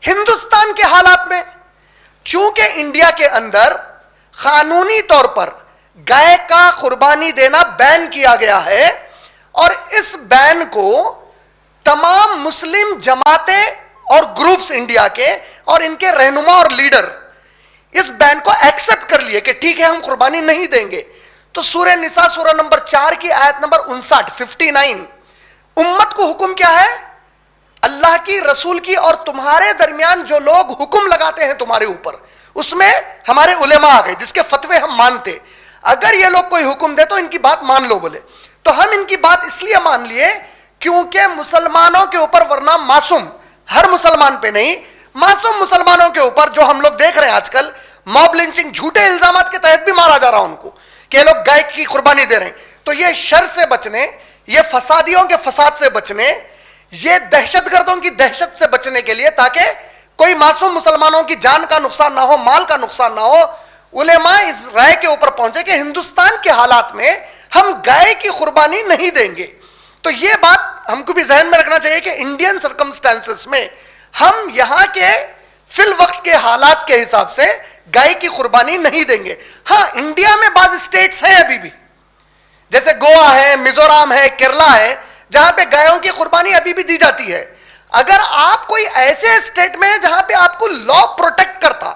ہندوستان کے حالات میں چونکہ انڈیا کے اندر قانونی طور پر گائے کا قربانی دینا بین کیا گیا ہے، اور اس بین کو تمام مسلم جماعتیں اور گروپس انڈیا کے اور ان کے رہنما اور لیڈر اس بین کو ایکسپٹ کر لیے کہ ٹھیک ہے ہم قربانی نہیں دیں گے، تو سورہ نساء سورہ نمبر 4 کی آیت نمبر 59 امت کو حکم کیا ہے؟ اللہ کی، رسول کی اور تمہارے درمیان جو لوگ حکم لگاتے ہیں تمہارے اوپر، اس میں ہمارے علماء آ گئے جس کے فتوے ہم مانتے، اگر یہ لوگ کوئی حکم دے تو ان کی بات مان لو بولے، تو ہم ان کی بات اس لیے مان لیے کیونکہ مسلمانوں کے اوپر، ورنہ معصوم ہر مسلمان پہ نہیں، معصوم مسلمانوں کے اوپر جو ہم لوگ دیکھ رہے ہیں آج کل موب لنچنگ، جھوٹے الزامات کے تحت بھی مارا جا رہا ان کو کہ یہ لوگ گائے کی قربانی دے رہے ہیں، تو یہ شر سے بچنے، یہ فسادیوں کے فساد سے بچنے، یہ دہشت گردوں کی دہشت سے بچنے کے لیے، تاکہ کوئی معصوم مسلمانوں کی جان کا نقصان نہ ہو، مال کا نقصان نہ ہو، علماء اس رائے کے اوپر پہنچے کہ ہندوستان کے حالات میں ہم گائے کی قربانی نہیں دیں گے۔ تو یہ بات ہم کو بھی ذہن میں رکھنا چاہیے کہ انڈین سرکمسٹانسز میں ہم یہاں کے فی الوقت کے حالات کے حساب سے گائے کی قربانی نہیں دیں گے۔ ہاں، انڈیا میں بعض اسٹیٹس ہیں ابھی بھی، جیسے گوا ہے، میزورام ہے، کیرلا ہے، جہاں پہ گایوں کی قربانی ابھی بھی دی جاتی ہے۔ اگر آپ کوئی ایسے اسٹیٹ میں جہاں پہ آپ کو لا پروٹیکٹ کرتا،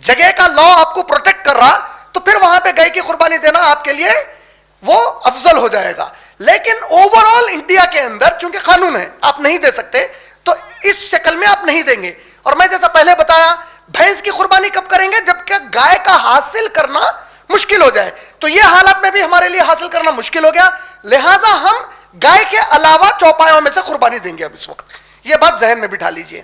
جگہ کا لا آپ کو پروٹیکٹ کر رہا، تو پھر وہاں پہ گائے کی قربانی دینا آپ کے لیے وہ افضل ہو جائے گا۔ لیکن اوور آل انڈیا کے اندر چونکہ قانون ہے آپ نہیں دے سکتے، تو اس شکل میں آپ نہیں دیں گے۔ اور میں جیسا پہلے بتایا، بھینس کی قربانی کب کریں گے؟ جبکہ گائے کا حاصل کرنا مشکل ہو جائے، تو یہ حالات میں بھی ہمارے لیے حاصل کرنا مشکل ہو گیا، لہٰذا ہم گائے کے علاوہ چوپایوں میں سے قربانی دیں گے اب اس وقت۔ یہ بات ذہن میں بٹھا لیجئے۔